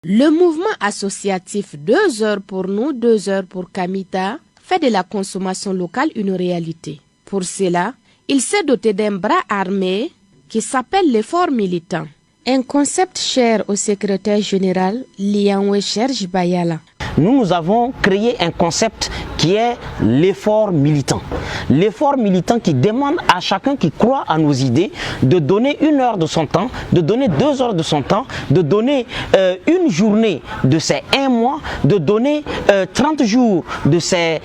Le mouvement associatif 2 heures pour nous, 2 heures pour Kamita fait de la consommation locale une réalité. Pour cela, il s'est doté d'un bras armé qui s'appelle l'effort militant. Un concept cher au secrétaire général Lianwe Serge Bayala. Nous avons créé un concept qui est l'effort militant. L'effort militant qui demande à chacun qui croit à nos idées de donner 1 heure de son temps, de donner 2 heures de son temps, de donner une journée de ses 1 mois, de donner 30 jours de ses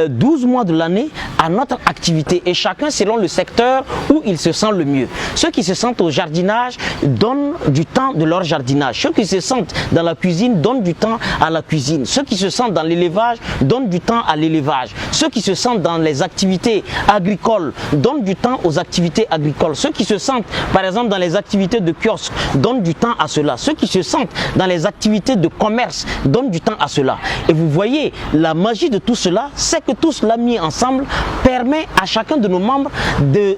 12 mois de l'année à notre activité. Et chacun selon le secteur où il se sent le mieux. Ceux qui se sentent au jardinage donnent du temps de leur jardinage. Ceux qui se sentent dans la cuisine donnent du temps à la cuisine. Ceux qui se sentent dans l'élevage donnent du temps à l'élevage. Ceux qui se sentent dans les activités agricoles donnent du temps aux activités agricoles. Ceux qui se sentent par exemple dans les activités de kiosque donnent du temps à cela. Ceux qui se sentent dans les activités de commerce donnent du temps à cela. Et vous voyez, la magie de tout cela, c'est que tout cela mis ensemble permet à chacun de nos membres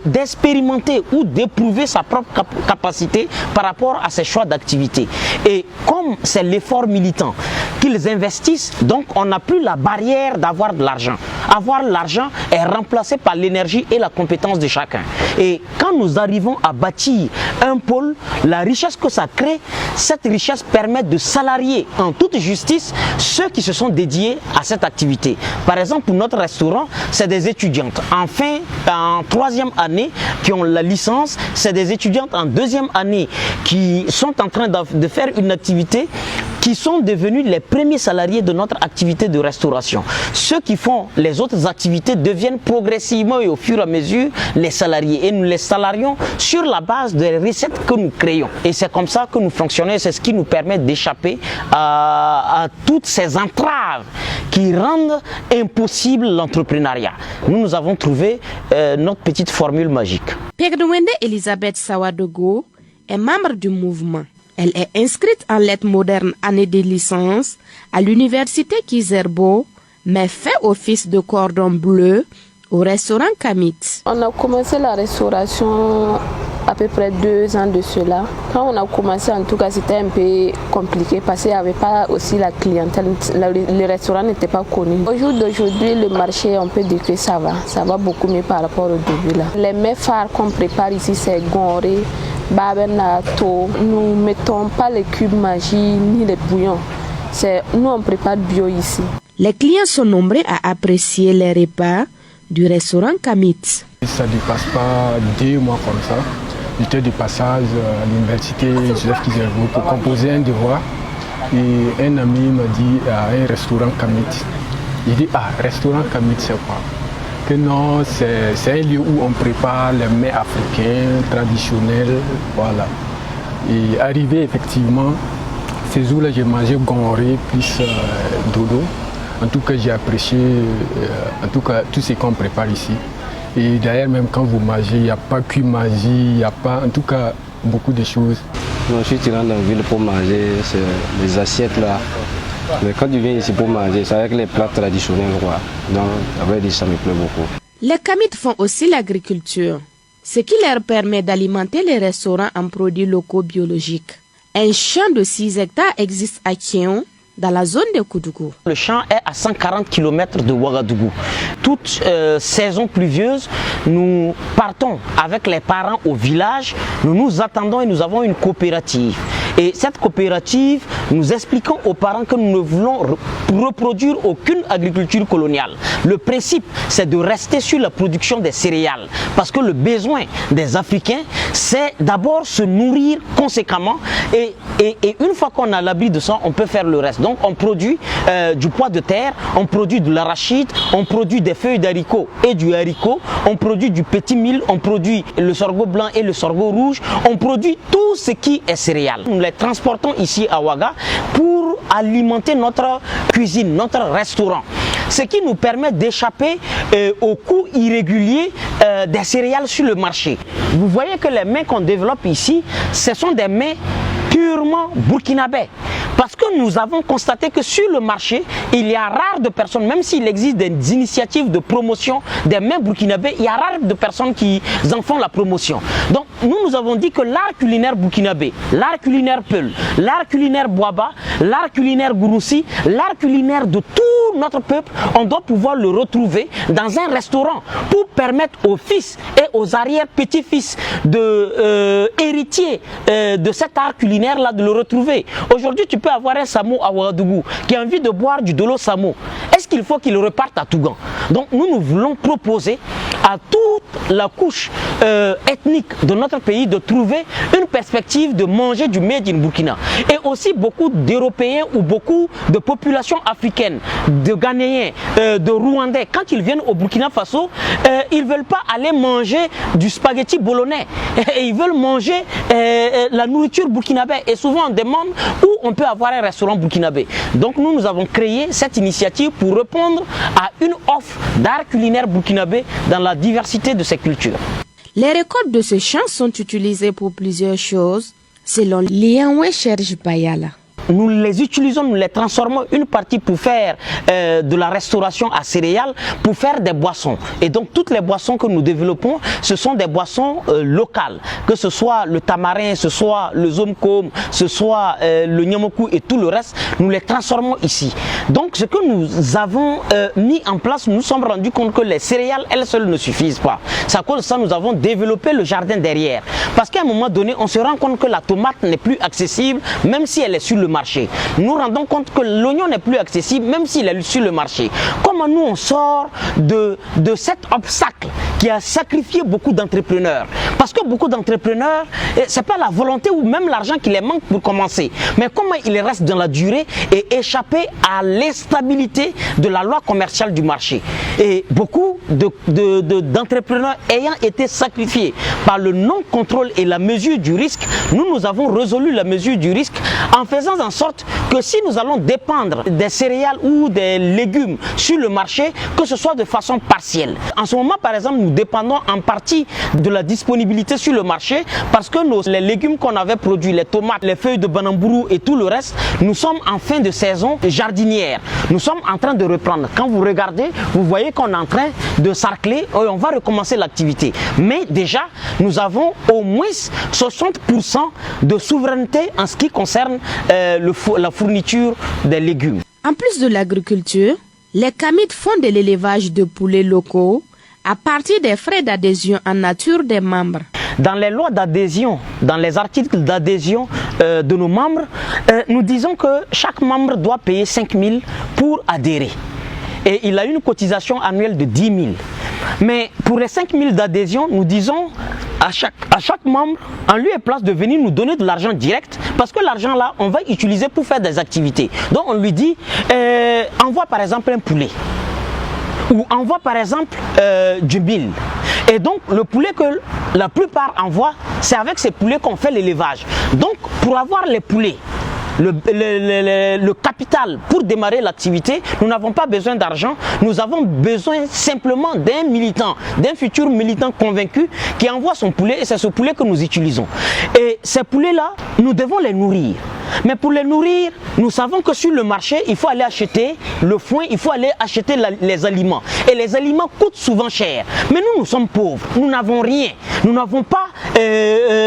d'expérimenter ou d'éprouver sa propre capacité par rapport à ses choix d'activité. Et comme c'est l'effort militant qu'ils investissent, donc on n'a plus la barrière d'avoir de l'argent. Avoir l'argent est remplacé par l'énergie et la compétence de chacun. Et quand nous arrivons à bâtir un pôle, la richesse que ça crée, cette richesse permet de salarier en toute justice ceux qui se sont dédiés à cette activité. Par exemple, pour notre restaurant, c'est des étudiantes en 3e année qui ont la licence, c'est des étudiantes en 2e année qui sont en train de faire une activité, qui sont devenus les premiers salariés de notre activité de restauration. Ceux qui font les autres activités deviennent progressivement et au fur et à mesure les salariés. Et nous les salarions sur la base des recettes que nous créons. Et c'est comme ça que nous fonctionnons. C'est ce qui nous permet d'échapper à toutes ces entraves qui rendent impossible l'entrepreneuriat. Nous avons trouvé notre petite formule magique. Pegdwende Elisabeth Sawadogo est membre du mouvement. Elle est inscrite en lettres modernes année de licence à l'université Kizerbo, mais fait office de cordon bleu au restaurant Kamit. On a commencé la restauration à peu près 2 ans de cela. Quand on a commencé, en tout cas, c'était un peu compliqué parce qu'il n'y avait pas aussi la clientèle. Le restaurant n'était pas connu. Au jour d'aujourd'hui, le marché, on peut dire que ça va beaucoup mieux par rapport au début. Là. Les mets phares qu'on prépare ici, c'est goré, babenato. Nous ne mettons pas les cubes magie ni les bouillons. Nous, on prépare bio ici. Les clients sont nombreux à apprécier les repas du restaurant Kamit. Ça ne dépasse pas 2 mois comme ça. J'étais de passage à l'université Joseph Kizerbo pour composer un devoir. Et un ami m'a dit à un restaurant Kamit. Il dit, restaurant Kamit, c'est quoi? Que non, c'est un lieu où on prépare les mets africains traditionnels. Voilà. Et arrivé effectivement, ces jours-là, j'ai mangé gomorrhée plus dodo. En tout cas, j'ai apprécié tout ce qu'on prépare ici. Et d'ailleurs, même quand vous mangez, il n'y a pas que magie, il n'y a pas, en tout cas, beaucoup de choses. Je suis tiré dans la ville pour manger, c'est les assiettes là. Mais quand tu viens ici pour manger, c'est avec les plats traditionnels, quoi. Donc, ça me plaît beaucoup. Les Kamit font aussi l'agriculture, ce qui leur permet d'alimenter les restaurants en produits locaux biologiques. Un champ de 6 hectares existe à Kion, dans la zone de Koudougou. Le champ est à 140 km de Ouagadougou. Toute saison pluvieuse, nous partons avec les parents au village, nous nous attendons et nous avons une coopérative. Et cette coopérative, nous expliquons aux parents que nous ne voulons reproduire aucune agriculture coloniale. Le principe, c'est de rester sur la production des céréales. Parce que le besoin des Africains, c'est d'abord se nourrir conséquemment. Et une fois qu'on a l'abri de ça, on peut faire le reste. Donc on produit du pois de terre, on produit de l'arachide, on produit des feuilles d'haricot et du haricot, on produit du petit mil, on produit le sorgho blanc et le sorgho rouge, on produit tout ce qui est céréales. Nous les transportons ici à Ouaga pour alimenter notre cuisine, notre restaurant. Ce qui nous permet d'échapper aux coûts irréguliers des céréales sur le marché. Vous voyez que les mets qu'on développe ici, ce sont des mets purement burkinabés. Parce que nous avons constaté que sur le marché, il y a rare de personnes, même s'il existe des initiatives de promotion des mets burkinabés, il y a rare de personnes qui en font la promotion. Donc nous avons dit que l'art culinaire burkinabé, l'art culinaire Peul, l'art culinaire Boaba, l'art culinaire Gouroussi, l'art culinaire de tout notre peuple, on doit pouvoir le retrouver dans un restaurant pour permettre aux fils et aux arrière-petits-fils de héritiers de cet art culinaire-là de le retrouver. Aujourd'hui, tu peux avoir un Samo à Ouagadougou qui a envie de boire du Dolo Samo. Est-ce qu'il faut qu'il reparte à Tougan? Donc nous voulons proposer à toute la couche ethnique de notre pays de trouver une perspective de manger du Made in Burkina. Et aussi beaucoup d'Européens ou beaucoup de populations africaines, de Ghanéens, de Rwandais, quand ils viennent au Burkina Faso, ils ne veulent pas aller manger du spaghetti bolonais. Ils veulent manger la nourriture burkinabé. Et souvent on demande où on peut avoir un restaurant burkinabé. Donc nous avons créé cette initiative pour répondre à une offre d'art culinaire burkinabé dans la diversité de ses cultures. Les récoltes de ce champ sont utilisées pour plusieurs choses, selon Lianwe Serge Bayala. Nous les utilisons, nous les transformons une partie pour faire de la restauration à céréales, pour faire des boissons. Et donc toutes les boissons que nous développons, ce sont des boissons locales. Que ce soit le tamarin, ce soit le zomkom, ce soit le nyamoku et tout le reste, nous les transformons ici. Donc ce que nous avons mis en place, nous nous sommes rendus compte que les céréales, elles seules ne suffisent pas. C'est à cause de ça que nous avons développé le jardin derrière. Parce qu'à un moment donné, on se rend compte que la tomate n'est plus accessible, même si elle est sur le marché. Nous rendons compte que l'oignon n'est plus accessible même s'il est sur le marché. Comment nous on sort de cet obstacle qui a sacrifié beaucoup d'entrepreneurs? Parce que beaucoup d'entrepreneurs, c'est pas la volonté ou même l'argent qui les manque pour commencer, mais comment ils restent dans la durée et échapper à l'instabilité de la loi commerciale du marché. Et beaucoup d'entrepreneurs ayant été sacrifiés par le non-contrôle et la mesure du risque, nous avons résolu la mesure du risque en faisant en sorte que si nous allons dépendre des céréales ou des légumes sur le marché, que ce soit de façon partielle. En ce moment, par exemple, nous dépendons en partie de la disponibilité sur le marché parce que les légumes qu'on avait produits, les tomates, les feuilles de banambourou et tout le reste, nous sommes en fin de saison jardinière. Nous sommes en train de reprendre. Quand vous regardez, vous voyez qu'on est en train de sarcler et on va recommencer l'activité. Mais déjà, nous avons au moins 60% de souveraineté en ce qui concerne la fourniture des légumes. En plus de l'agriculture, les Kamites font de l'élevage de poulets locaux à partir des frais d'adhésion en nature des membres. Dans les lois d'adhésion, dans les articles d'adhésion de nos membres, nous disons que chaque membre doit payer 5 000 pour adhérer. Et il a une cotisation annuelle de 10 000. Mais pour les 5 000 d'adhésion, nous disons à chaque membre, en lieu et place de venir nous donner de l'argent direct, parce que l'argent là, on va utiliser pour faire des activités. Donc on lui dit, envoie par exemple un poulet, ou envoie par exemple du mil. Et donc le poulet que la plupart envoient, c'est avec ces poulets qu'on fait l'élevage. Donc pour avoir les poulets, le capital pour démarrer l'activité, nous n'avons pas besoin d'argent, nous avons besoin simplement d'un militant, d'un futur militant convaincu qui envoie son poulet et c'est ce poulet que nous utilisons. Et ces poulets-là, nous devons les nourrir. Mais pour les nourrir, nous savons que sur le marché, il faut aller acheter le foin, il faut aller acheter les aliments. Et les aliments coûtent souvent cher. Mais nous sommes pauvres, nous n'avons rien. Nous n'avons pas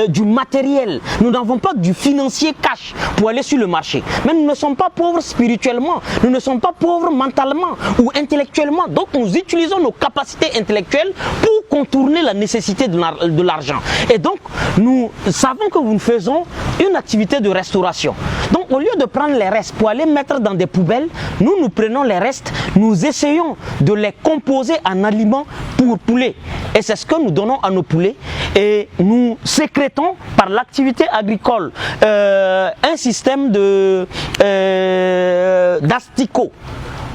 du matériel, nous n'avons pas du financier cash pour aller sur le marché. Mais nous ne sommes pas pauvres spirituellement, nous ne sommes pas pauvres mentalement ou intellectuellement. Donc nous utilisons nos capacités intellectuelles pour contourner la nécessité de l'argent. Et donc nous savons que nous faisons une activité de restauration. Donc au lieu de prendre les restes pour aller mettre dans des poubelles, nous prenons les restes, nous essayons de les composer en aliments pour poulets. Et c'est ce que nous donnons à nos poulets. Et nous sécrétons par l'activité agricole un système d'asticot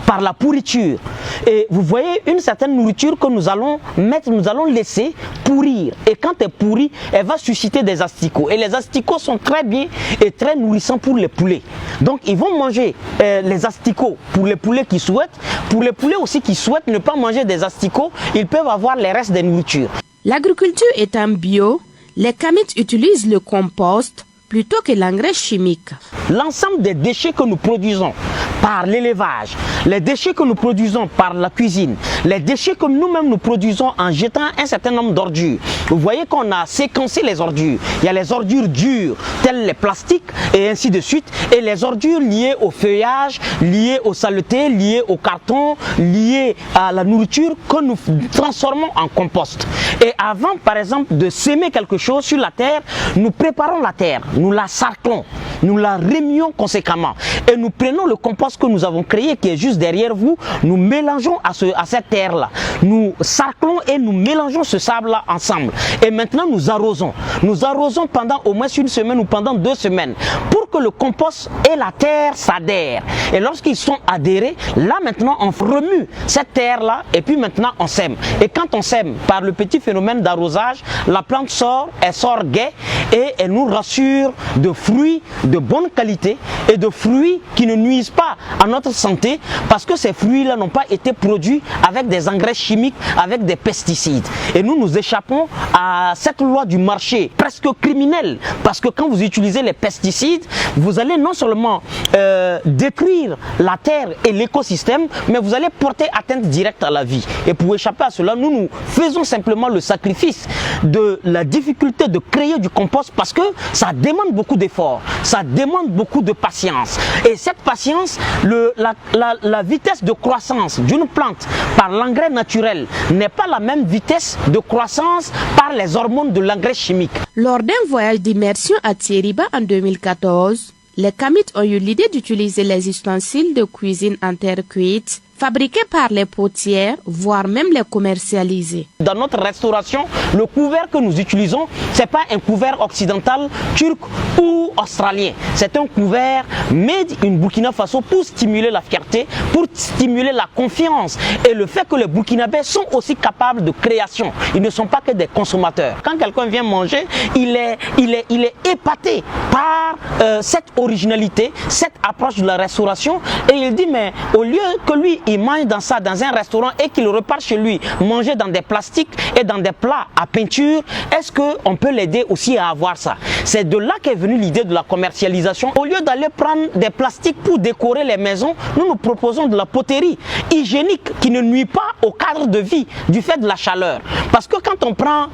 par la pourriture. Et vous voyez une certaine nourriture que nous allons mettre, nous allons laisser pourrir. Et quand elle pourrit, elle va susciter des asticots. Et les asticots sont très bien et très nourrissants pour les poulets. Donc ils vont manger les asticots pour les poulets qui souhaitent. Pour les poulets aussi qui souhaitent ne pas manger des asticots, ils peuvent avoir les restes des nourritures. L'agriculture étant bio, les Kamites utilisent le compost plutôt que l'engrais chimique. L'ensemble des déchets que nous produisons par l'élevage, les déchets que nous produisons par la cuisine, les déchets que nous-mêmes nous produisons en jetant un certain nombre d'ordures. Vous voyez qu'on a séquencé les ordures. Il y a les ordures dures, telles les plastiques et ainsi de suite, et les ordures liées au feuillage, liées aux saletés, liées au carton, liées à la nourriture que nous transformons en compost. Et avant, par exemple, de s'aimer quelque chose sur la terre, nous préparons la terre, nous la sarclons, nous la remuons conséquemment et nous prenons le compost que nous avons créé qui est juste derrière vous, nous mélangeons à cette terre-là, nous sarclons et nous mélangeons ce sable-là ensemble et maintenant nous arrosons pendant au moins une semaine ou pendant 2 semaines pour que le compost et la terre s'adhèrent et lorsqu'ils sont adhérés, là maintenant on remue cette terre-là et puis maintenant on sème et quand on sème par le petit phénomène d'arrosage, la plante sort, elle sort gaie et elle nous rassure de fruits de bonne qualité et de fruits qui ne nuisent pas à notre santé parce que ces fruits-là n'ont pas été produits avec des engrais chimiques, avec des pesticides. Et nous échappons à cette loi du marché presque criminelle parce que quand vous utilisez les pesticides, vous allez non seulement détruire la terre et l'écosystème, mais vous allez porter atteinte directe à la vie. Et pour échapper à cela, nous faisons simplement le sacrifice de la difficulté de créer du compost parce que ça demande beaucoup d'efforts, ça demande beaucoup de patience. Et cette patience, la vitesse de croissance d'une plante par l'engrais naturel n'est pas la même vitesse de croissance par les hormones de l'engrais chimique. Lors d'un voyage d'immersion à Thierryba en 2014, les Kamites ont eu l'idée d'utiliser les ustensiles de cuisine en terre cuite fabriqués par les potières, voire même les commercialiser. Dans notre restauration, le couvert que nous utilisons, ce n'est pas un couvert occidental, turc ou australien. C'est un couvert made in Burkina Faso pour stimuler la fierté, pour stimuler la confiance et le fait que les Burkinabés sont aussi capables de création. Ils ne sont pas que des consommateurs. Quand quelqu'un vient manger, il est épaté par cette originalité, cette approche de la restauration et il dit mais au lieu que lui il mange dans un restaurant et qu'il repart chez lui manger dans des plastiques et dans des plats à peinture, est-ce qu'on peut l'aider aussi à avoir ça? C'est de là qu'est venue l'idée de la commercialisation. Au lieu d'aller prendre des plastiques pour décorer les maisons, nous proposons de la poterie hygiénique qui ne nuit pas au cadre de vie du fait de la chaleur. Parce que quand on prend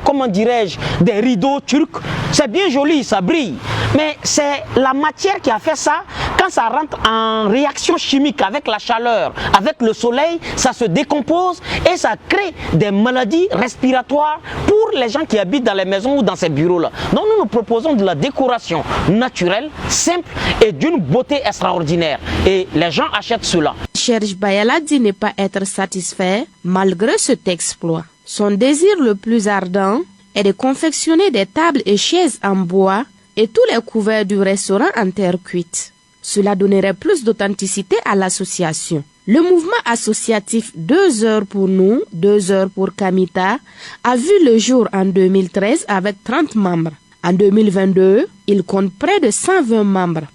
comment dirais-je, des rideaux turcs, c'est bien joli, ça brille. Mais c'est la matière qui a fait ça. Quand ça rentre en réaction chimique avec la chaleur, avec le soleil, ça se décompose et ça crée des maladies respiratoires pour les gens qui habitent dans les maisons ou dans ces bureaux-là. Donc nous proposons de la décoration naturelle, simple et d'une beauté extraordinaire. Et les gens achètent cela. Serge Bayala dit ne pas être satisfait malgré cet exploit. Son désir le plus ardent est de confectionner des tables et chaises en bois et tous les couverts du restaurant en terre cuite. Cela donnerait plus d'authenticité à l'association. Le mouvement associatif 2 heures pour nous, 2 heures pour Kamita a vu le jour en 2013 avec 30 membres. En 2022, il compte près de 120 membres.